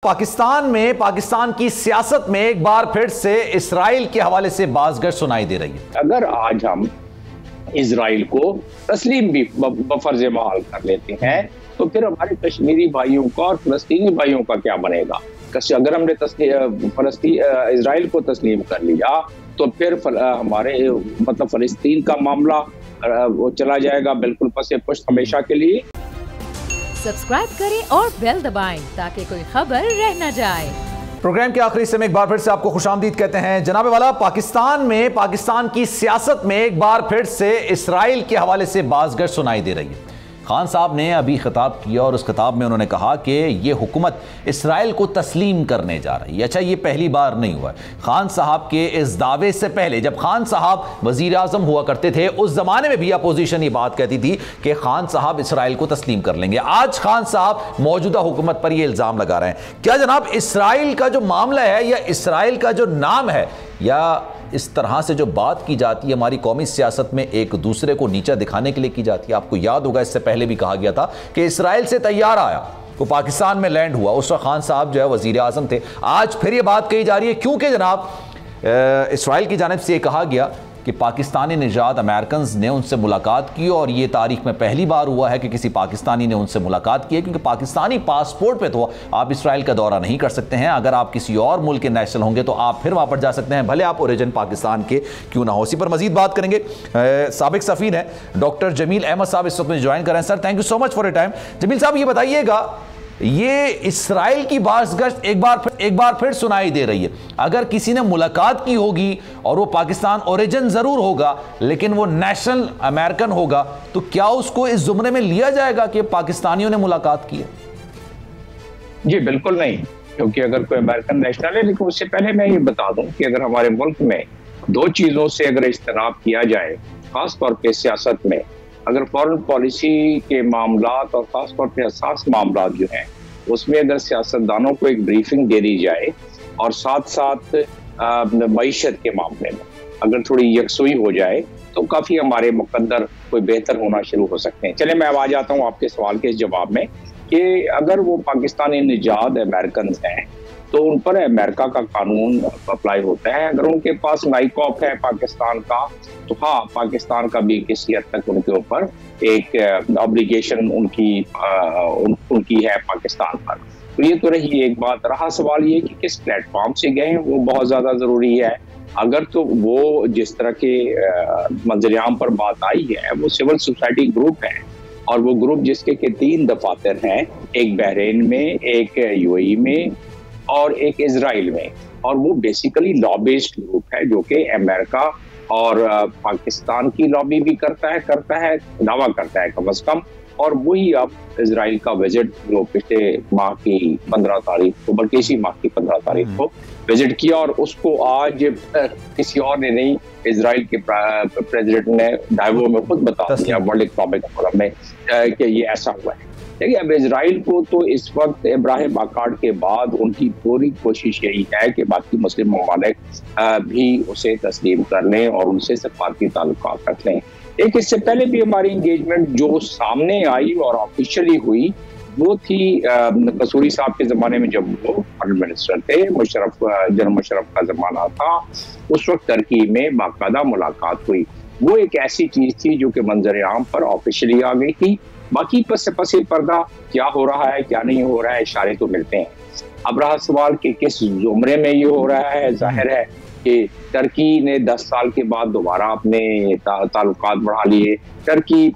पाकिस्तान में पाकिस्तान की सियासत में एक बार फिर से इस्राइल के हवाले से बाज़गश सुनाई दे रही है। अगर आज हम इजराइल को तस्लीम भी बफर्ज महाल कर लेते हैं तो फिर हमारे कश्मीरी भाइयों का और फलस्तीनी भाइयों का क्या बनेगा। अगर हमने इजराइल को तस्लीम कर लिया तो फिर हमारे फलस्तीन का मामला वो चला जाएगा बिल्कुल पसे पुश्त हमेशा के लिए। सब्सक्राइब करें और बेल दबाएं ताकि कोई खबर रह न जाए। प्रोग्राम के आखिरी हिस्से में एक बार फिर से आपको खुशामदीद कहते हैं। जनाब वाला, पाकिस्तान में पाकिस्तान की सियासत में एक बार फिर से इस्राइल के हवाले से बाज़गश सुनाई दे रही है। खान साहब ने अभी खिताब किया और उस खिताब में उन्होंने कहा कि ये हुकूमत इस्राइल को तस्लीम करने जा रही है। अच्छा, ये पहली बार नहीं हुआ है। खान साहब के इस दावे से पहले जब खान साहब वज़ीर आज़म हुआ करते थे उस ज़माने में भी अपोजिशन ये बात कहती थी कि खान साहब इस्राइल को तस्लीम कर लेंगे। आज खान साहब मौजूदा हुकूमत पर ये इल्ज़ाम लगा रहे हैं। क्या जनाब इस्राइल का जो मामला है या इस्राइल का जो नाम है या इस तरह से जो बात की जाती है हमारी कौमी सियासत में एक दूसरे को नीचा दिखाने के लिए की जाती है? आपको याद होगा इससे पहले भी कहा गया था कि इस्राइल से तैयार आया वो पाकिस्तान में लैंड हुआ, उस वक्त खान साहब जो है वज़ीर आज़म थे। आज फिर ये बात कही जा रही है क्योंकि जनाब इस्राइल की जानिब से ये कहा गया कि पाकिस्तानी निजात अमेरिकन ने उनसे मुलाकात की और ये तारीख में पहली बार हुआ है कि किसी पाकिस्तानी ने उनसे मुलाकात की है, क्योंकि पाकिस्तानी पासपोर्ट पे तो आप इस्राइल का दौरा नहीं कर सकते हैं। अगर आप किसी और मुल्क के नेशनल होंगे तो आप फिर वहाँ पर जा सकते हैं, भले आप ओरिजिन पाकिस्तान के क्यों ना हो। इसी पर मजीद बात करेंगे। साबिक सफ़ीर हैं डॉक्टर जमील अहमद साहब इस वक्त में ज्वाइन कर रहे हैं। Sir, thank you so much for your time. Jameel साहब, ये बताइएगा, ये इस्राइल की बाज़गश एक बार फिर सुनाई दे रही है। अगर किसी ने मुलाकात की होगी और वो पाकिस्तान ओरिजिन जरूर होगा लेकिन वो नेशनल अमेरिकन होगा तो क्या उसको इस जुमरे में लिया जाएगा कि पाकिस्तानियों ने मुलाकात की है? जी बिल्कुल नहीं, क्योंकि अगर कोई अमेरिकन नेशनल है। लेकिन उससे पहले मैं ये बता दूं कि अगर हमारे मुल्क में दो चीजों से अगर इज्तनाब किया जाए, खास तौर पर सियासत में, अगर फॉरेन पॉलिसी के मामलात और ख़ासतौर पर हसास मामलात जो हैं उसमें अगर सियासतदानों को एक ब्रीफिंग दे दी जाए और साथ साथ मईशत के मामले में अगर थोड़ी यकसुई हो जाए तो काफ़ी हमारे मुकद्दर कोई बेहतर होना शुरू हो सकते हैं। चले मैं अब आ जाता हूँ आपके सवाल के इस जवाब में कि अगर वो पाकिस्तानी निजात अमेरिकन हैं तो उन पर अमेरिका का कानून अप्लाई होता है। अगर उनके पास नाइकॉप है पाकिस्तान का तो हाँ, पाकिस्तान का भी किसी हद तक उनके ऊपर एक ऑब्लिगेशन उनकी है पाकिस्तान पर। तो ये तो रही एक बात। रहा सवाल ये कि किस प्लेटफॉर्म से गए हैं, वो बहुत ज़्यादा ज़रूरी है। अगर तो वो जिस तरह के मंजरियाम पर बात आई है वो सिविल सोसाइटी ग्रुप है और वो ग्रुप जिसके के 3 दफातर हैं, एक बहरीन में, एक यूएई में और एक इजराइल में, और वो बेसिकली लॉ बेस्ड ग्रुप है जो कि अमेरिका और पाकिस्तान की लॉबी भी करता है दावा करता है कम अज कम। और वही अब इजराइल का विजिट जो पिछले माह की 15 तारीख को, बल्कि इसी माह की 15 तारीख को विजिट किया, और उसको आज किसी और ने नहीं, इजराइल के प्रेसिडेंट ने दावो में खुद बता दिया वर्ल्ड इकोनॉमिक फोरम में कि ये ऐसा हुआ है। देखिए, अब इजराइल को तो इस वक्त इब्राहिम अकार्ड के बाद उनकी पूरी कोशिश यही है कि बाकी मुस्लिम ममालिक भी उसे तस्लीम कर लें और उनसे सफारती ताल्लुकात रख लें। एक इससे पहले भी हमारी इंगेजमेंट जो सामने आई और ऑफिशियली हुई वो थी कसूरी साहब के ज़माने में, जब वो फॉरेन मिनिस्टर थे, जनरल मुशर्रफ का ज़माना था। उस वक्त टर्की में बाकायदा मुलाकात हुई। वो एक ऐसी चीज़ थी जो कि मंजर आम पर ऑफिशियली आ गई थी। बाकी पसे पर्दा क्या हो रहा है क्या नहीं हो रहा है, इशारे तो मिलते हैं। अब रहा सवाल कि किस जुमरे में ये हो रहा है। जाहिर है कि टर्की ने 10 साल के बाद दोबारा अपने ताल्लुकात बढ़ा लिए। टर्की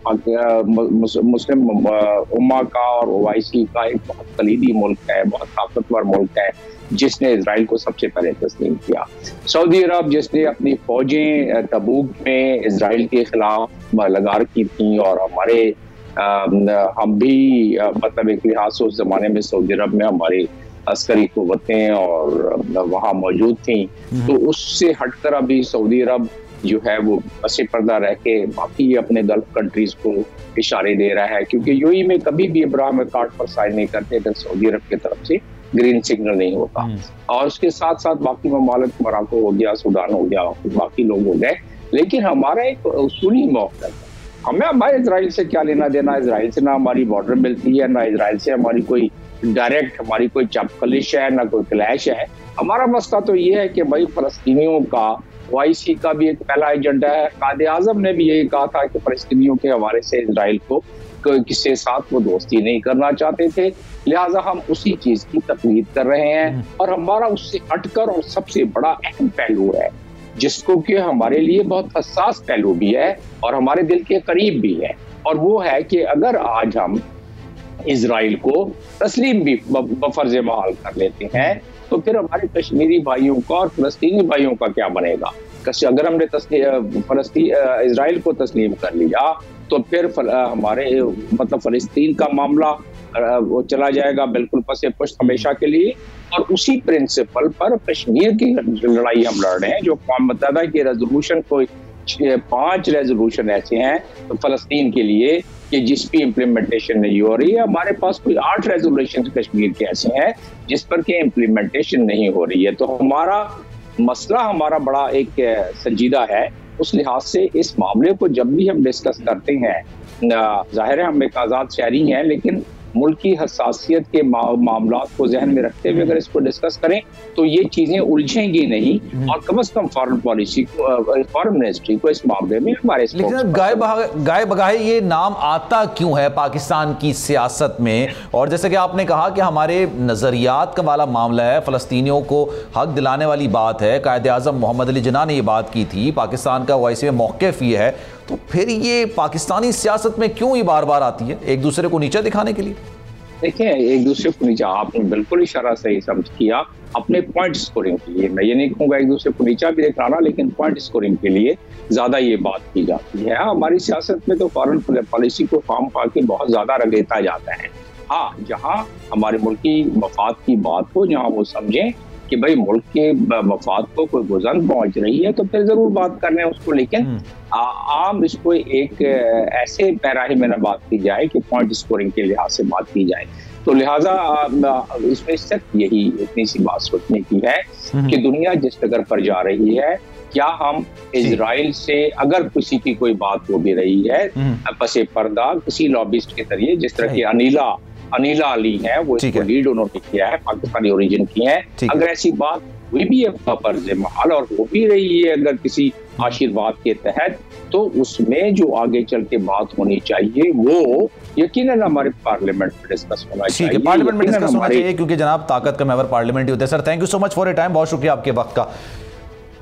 मुस्लिम उम्मा का और ओवैसी का एक बहुत कलीदी मुल्क है, बहुत ताकतवर मुल्क है, जिसने इजराइल को सबसे पहले तस्लीम किया। सऊदी अरब जिसने अपनी फौजें तबूक में इजराइल के खिलाफ लगा रखी थी, और हमारे हम भी मतलब एक लिहाज से उस जमाने में सऊदी अरब में हमारी अस्करी कुव्वतें और वहाँ मौजूद थी, तो उससे हटकर अभी सऊदी अरब जो है वो पसे पर्दा रह के बाकी अपने गल्फ कंट्रीज को इशारे दे रहा है, क्योंकि यूएई में कभी भी इब्राहिम अकार्ड पर साइन नहीं करते अगर सऊदी अरब की तरफ से ग्रीन सिग्नल नहीं होता। और उसके साथ साथ बाकी ममालिक, मोरक्को हो गया, सूडान हो गया, बाकी लोग हो गए। लेकिन हमारा एक उसूली मौक़िफ़ है, हमें हमारे इजराइल से क्या लेना देना। इजराइल से ना हमारी बॉर्डर मिलती है, ना इजराइल से हमारी कोई डायरेक्ट हमारी कोई चपकलिश है ना कोई क्लैश है। हमारा मसला तो ये है कि भाई फलस्तीनियों का OIC का भी एक पहला एजेंडा है। कायदे आजम ने भी यही कहा था कि फलस्तीनियों के हवाले से इजराइल को किसी साथ वो दोस्ती नहीं करना चाहते थे, लिहाजा हम उसी चीज की तकलीद कर रहे हैं। और हमारा उससे हटकर और सबसे बड़ा अहम पहलू है जिसको कि हमारे लिए बहुत हसास पहलू भी है और हमारे दिल के करीब भी है, और वो है कि अगर आज हम इजराइल को तस्लीम भी बफर्ज महल कर लेते हैं तो फिर हमारे कश्मीरी भाइयों का और फलस्तीनी भाइयों का क्या बनेगा। अगर हमने इजराइल को तस्लीम कर लिया तो फिर हमारे मतलब फलस्तीन का मामला वो चला जाएगा बिल्कुल पसे पुश्त हमेशा के लिए। और उसी प्रिंसिपल पर कश्मीर की लड़ाई हम लड़ रहे हैं। जो अक़वाम मुत्तहिदा की रेजोल्यूशन को 5 रेजोल्यूशन ऐसे हैं तो फलस्तीन के लिए कि जिसकी इम्प्लीमेंटेशन नहीं हो रही है। हमारे पास कोई 8 रेजोल्यूशन कश्मीर के ऐसे हैं जिस पर कि इम्प्लीमेंटेशन नहीं हो रही है। तो हमारा मसला हमारा बड़ा एक संजीदा है। उस लिहाज से इस मामले को जब भी हम डिस्कस करते हैं, जाहिर है हम एक आज़ाद शहरी हैं, लेकिन मुल्की हसासियत के मामलात को जहन में रखते हुए अगर इसको डिस्कस करें तो ये चीजें उलझेंगी नहीं, और कम से कम फॉरेन पॉलिसी को, फॉरेन मिनिस्ट्री को इस मामले में हमारे लेकिन गाय बगाए ये नाम आता क्यों है पाकिस्तान की सियासत में? और जैसे कि आपने कहा कि हमारे नजरियात का वाला मामला है, फलस्तीनियों को हक दिलाने वाली बात है, कायदे आज़म मोहम्मद अली जिन्ना ने ये बात की थी, पाकिस्तान का OIC में मौक़िफ़ ये है, तो फिर ये पाकिस्तानी सियासत में क्यों ये बार बार आती है? एक दूसरे को नीचा दिखाने के लिए? देखिए, एक दूसरे को नीचा आपने बिल्कुल इशारा सही समझ किया, अपने पॉइंट स्कोरिंग के लिए। मैं ये नहीं कहूँगा एक दूसरे को नीचा भी दिखाना, लेकिन पॉइंट स्कोरिंग के लिए ज्यादा ये बात की जाती है। हमारी सियासत में तो फॉरेन पॉलिसी को फार्म पाके बहुत ज्यादा रगेता जाता है। हाँ, जहाँ हमारे मुल्क की मफाद की बात हो, जहाँ वो समझें कि भाई मुल्क के मफाद को कोई गुजन पहुंच रही है तो फिर जरूर बात कर रहे हैं उसको, लेकिन आम इसको एक ऐसे पैराहे में न बात की जाए कि पॉइंट स्कोरिंग के लिहाज से बात की जाए। तो लिहाजा इसमें सिर्फ यही इतनी सी बात सोचने की है कि दुनिया जिस जगह पर जा रही है, क्या हम इजराइल से अगर किसी की कोई बात हो भी रही है पसे पर्दा किसी लॉबिस्ट के जरिए, जिस तरह की अनीला अली है, वो इसको लीड उन्होंने किया है, पाकिस्तानी ओरिजिन की है, अगर ऐसी बात हुई भी है फर्ज महल और हो भी रही है अगर किसी आशीर्वाद के तहत, तो उसमें जो आगे चल के बात होनी चाहिए वो यकीनन हमारे पार्लियामेंट में डिस्कस होना चाहिए। पार्लियामेंट में डिस्कस होना चाहिए, क्योंकि जनाब ताकत का महवर पार्लियामेंट ही होता है। Sir, thank you so much for your time, बहुत शुक्रिया आपके वक्त का।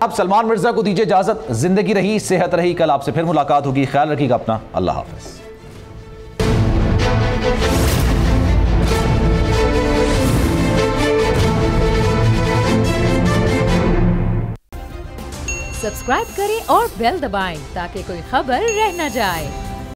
अब सलमान मिर्जा को दीजिए इजाजत। जिंदगी रही, सेहत रही, कल आपसे फिर मुलाकात होगी। ख्याल रखिएगा अपना, अल्लाह हाफिज। सब्सक्राइब करें और बेल दबाएं ताकि कोई खबर रह न जाए।